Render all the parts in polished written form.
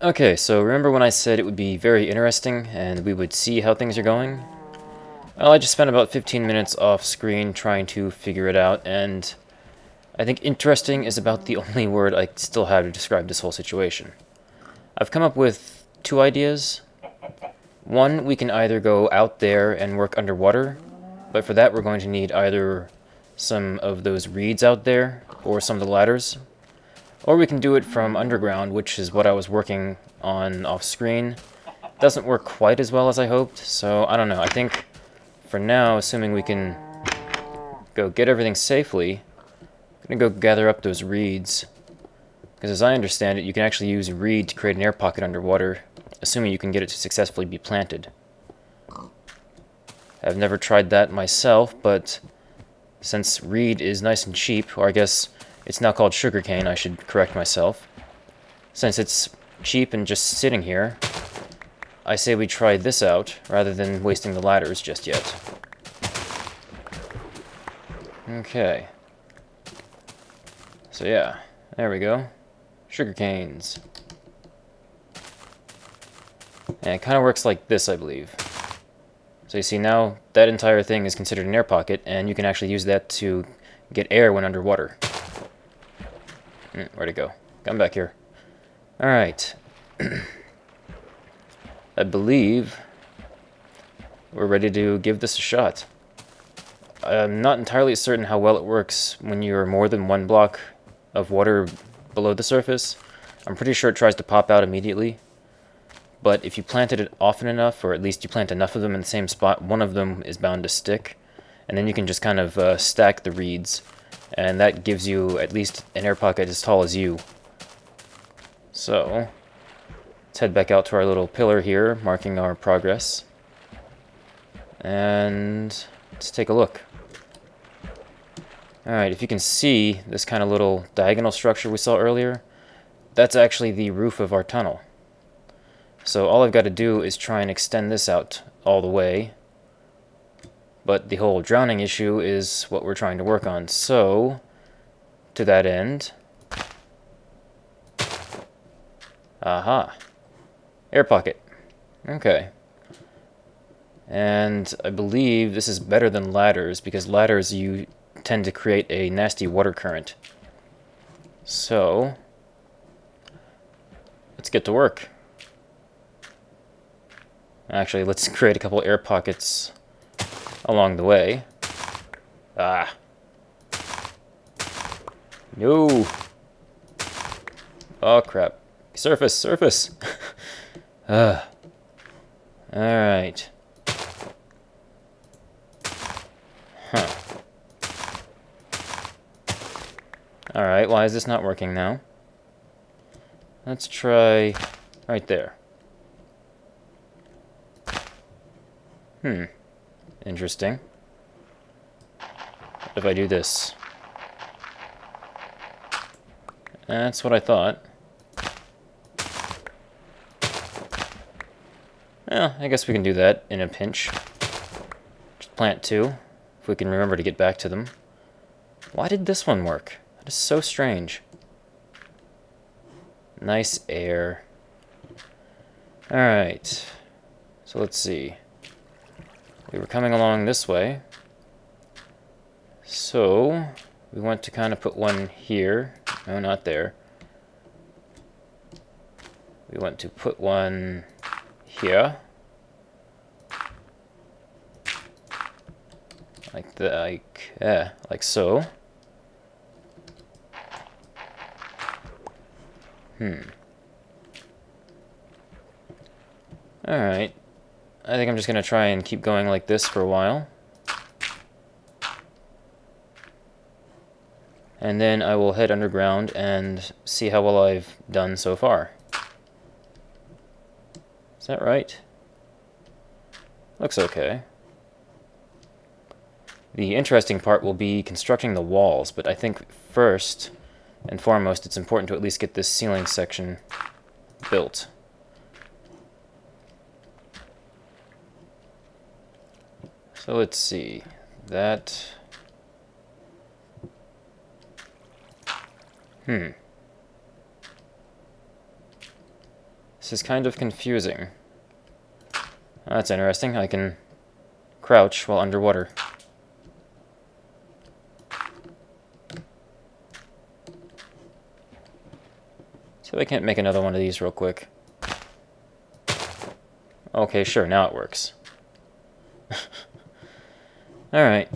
Okay, so remember when I said it would be very interesting and we would see how things are going? Well, I just spent about 15 minutes off screen trying to figure it out, and I think interesting is about the only word I still have to describe this whole situation. I've come up with two ideas. One, we can either go out there and work underwater, but for that we're going to need either some of those reeds out there or some of the ladders. Or we can do it from underground, which is what I was working on off screen. Doesn't work quite as well as I hoped, so I don't know. I think for now, assuming we can go get everything safely, I'm gonna go gather up those reeds. Because as I understand it, you can actually use reed to create an air pocket underwater, assuming you can get it to successfully be planted. I've never tried that myself, but since reed is nice and cheap, or I guess it's now called sugarcane, I should correct myself. Since it's cheap and just sitting here, I say we try this out, rather than wasting the ladders just yet. Okay. So yeah, there we go. Sugar canes. And it kind of works like this, I believe. So you see now, that entire thing is considered an air pocket, and you can actually use that to get air when underwater. Where'd it go? Come back here. Alright. I believe we're ready to give this a shot. I'm not entirely certain how well it works when you're more than one block of water below the surface. I'm pretty sure it tries to pop out immediately. But if you planted it often enough, or at least you plant enough of them in the same spot, one of them is bound to stick. And then you can just kind of stack the reeds. And that gives you at least an air pocket as tall as you. So, let's head back out to our little pillar here, marking our progress. And let's take a look. Alright, if you can see this kind of little diagonal structure we saw earlier, that's actually the roof of our tunnel. So all I've got to do is try and extend this out all the way. But the whole drowning issue is what we're trying to work on. So, to that end... Aha! Air pocket. Okay. And I believe this is better than ladders, because ladders you tend to create a nasty water current. So, let's get to work. Actually, let's create a couple air pockets along the way. Ah. No. Oh, crap. Surface, surface. Alright. Huh. Alright, why is this not working now? Let's try right there. Interesting. What if I do this? That's what I thought. Well, I guess we can do that in a pinch. Just plant two, if we can remember to get back to them. Why did this one work? That is so strange. Nice air. Alright. So let's see. We were coming along this way. So, we want to kind of put one here. No, not there. We want to put one here. Like so. Alright. I think I'm just going to try and keep going like this for a while. And then I will head underground and see how well I've done so far. Is that right? Looks okay. The interesting part will be constructing the walls, but I think first and foremost it's important to at least get this ceiling section built. So let's see. That... This is kind of confusing. That's interesting. I can crouch while underwater. See if I can't make another one of these real quick. Okay, sure, now it works. Alright.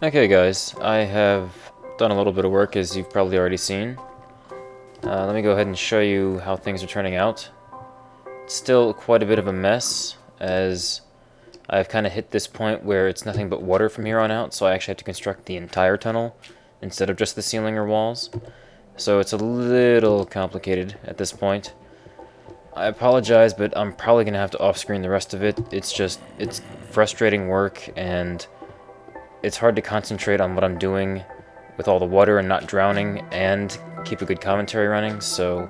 Okay guys, I have done a little bit of work, as you've probably already seen. Let me go ahead and show you how things are turning out. It's still quite a bit of a mess, as I've kind of hit this point where it's nothing but water from here on out, so I actually have to construct the entire tunnel instead of just the ceiling or walls. So it's a little complicated at this point. I apologize, but I'm probably going to have to off-screen the rest of it. It's frustrating work, and it's hard to concentrate on what I'm doing with all the water and not drowning and keep a good commentary running, so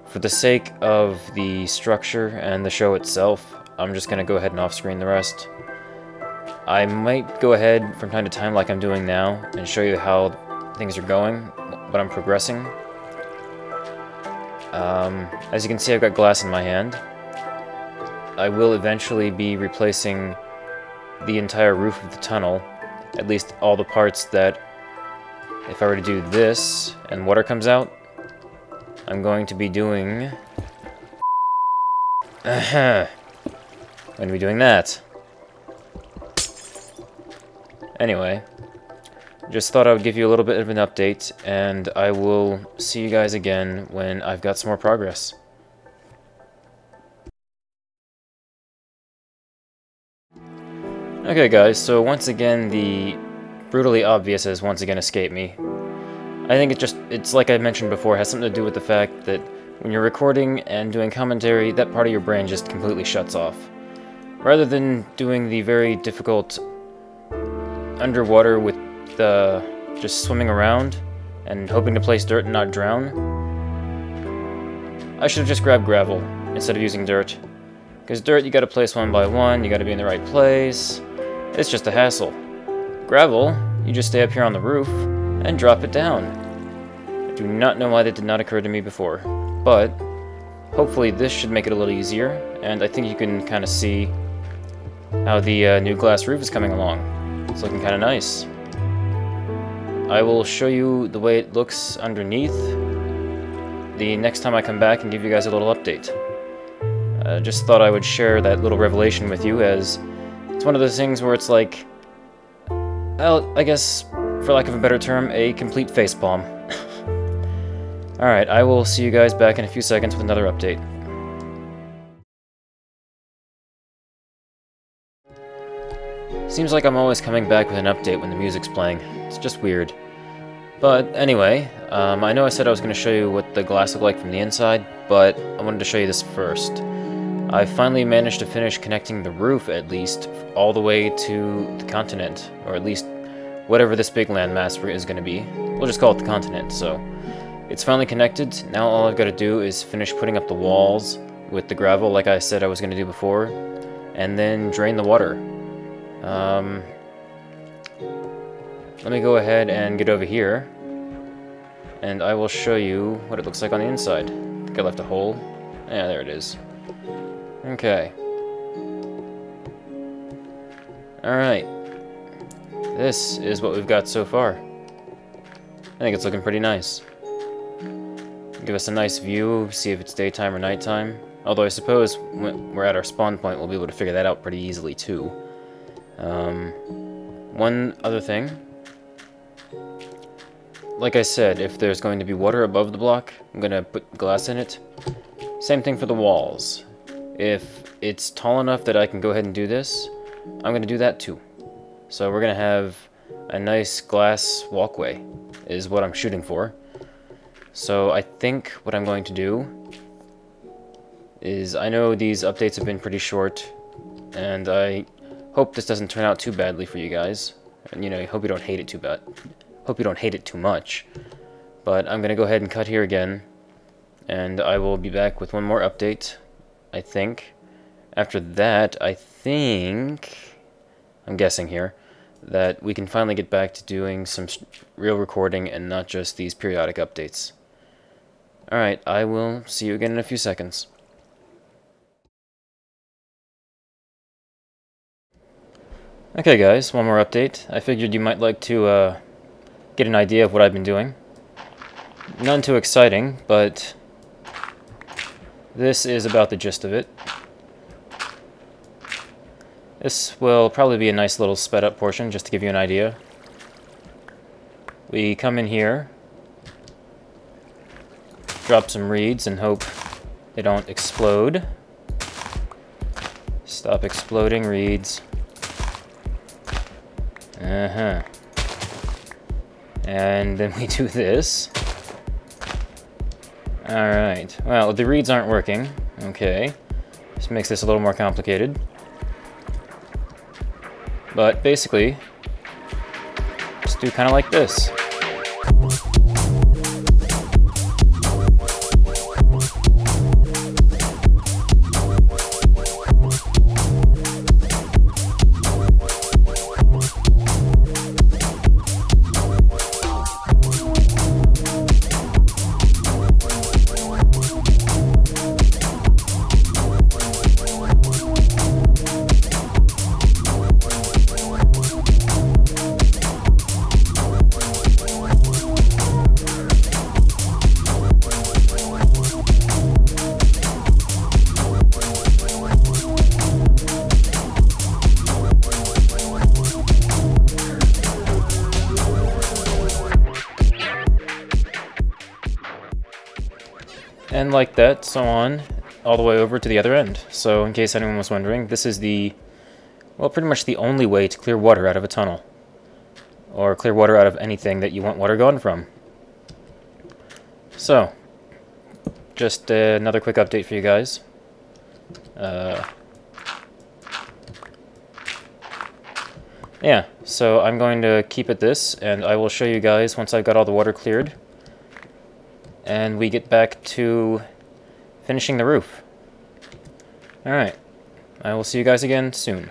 for the sake of the structure and the show itself, I'm just going to go ahead and off-screen the rest. I might go ahead from time to time, like I'm doing now, and show you how things are going, what I'm progressing. As you can see, I've got glass in my hand. I will eventually be replacing the entire roof of the tunnel, at least all the parts that, if I were to do this and water comes out, I'm going to be doing... I'm going to be doing that. Anyway, just thought I would give you a little bit of an update, and I will see you guys again when I've got some more progress. Okay guys, so once again the brutally obvious has once again escaped me. I think it's like I mentioned before, it has something to do with the fact that when you're recording and doing commentary, that part of your brain just completely shuts off. Rather than doing the very difficult underwater with just swimming around and hoping to place dirt and not drown, I should have just grabbed gravel instead of using dirt. Because dirt, you gotta place one by one, you gotta be in the right place. It's just a hassle. Gravel, you just stay up here on the roof and drop it down. I do not know why that did not occur to me before, but hopefully this should make it a little easier, and I think you can kind of see how the new glass roof is coming along. It's looking kind of nice. I will show you the way it looks underneath the next time I come back and give you guys a little update. Just thought I would share that little revelation with you, as it's one of those things where it's like, well, I guess, for lack of a better term, a complete facepalm. Alright, I will see you guys back in a few seconds with another update. Seems like I'm always coming back with an update when the music's playing. It's just weird. But anyway, I know I said I was going to show you what the glass looked like from the inside, but I wanted to show you this first. I finally managed to finish connecting the roof, at least, all the way to the continent, or at least whatever this big landmass is going to be. We'll just call it the continent, so it's finally connected. Now all I've got to do is finish putting up the walls with the gravel like I said I was going to do before, and then drain the water. Let me go ahead and get over here, and I will show you what it looks like on the inside. I think I left a hole. Yeah, there it is. Okay. Alright. This is what we've got so far. I think it's looking pretty nice. Give us a nice view, see if it's daytime or nighttime. Although I suppose when we're at our spawn point, we'll be able to figure that out pretty easily too. One other thing. Like I said, if there's going to be water above the block, I'm going to put glass in it. Same thing for the walls. If it's tall enough that I can go ahead and do this, I'm going to do that too. So we're going to have a nice glass walkway, is what I'm shooting for. So I think what I'm going to do is, I know these updates have been pretty short, and I hope this doesn't turn out too badly for you guys. And, you know, I hope you don't hate it too bad. Hope you don't hate it too much. But I'm going to go ahead and cut here again, and I will be back with one more update, I think. After that, I think, I'm guessing here, that we can finally get back to doing some real recording and not just these periodic updates. Alright, I will see you again in a few seconds. Okay guys, one more update. I figured you might like to get an idea of what I've been doing. None too exciting, but this is about the gist of it. This will probably be a nice little sped up portion, just to give you an idea. We come in here, drop some reeds and hope they don't explode. Stop exploding, reeds. And then we do this. Alright, well, the reeds aren't working. Okay, this makes this a little more complicated. But basically, just do kind of like this. And like that, so on, all the way over to the other end. So in case anyone was wondering, this is the, well, pretty much the only way to clear water out of a tunnel. Or clear water out of anything that you want water gone from. So, just another quick update for you guys. Yeah, so I'm going to keep it this, and I will show you guys once I've got all the water cleared. And we get back to finishing the roof. Alright, I will see you guys again soon.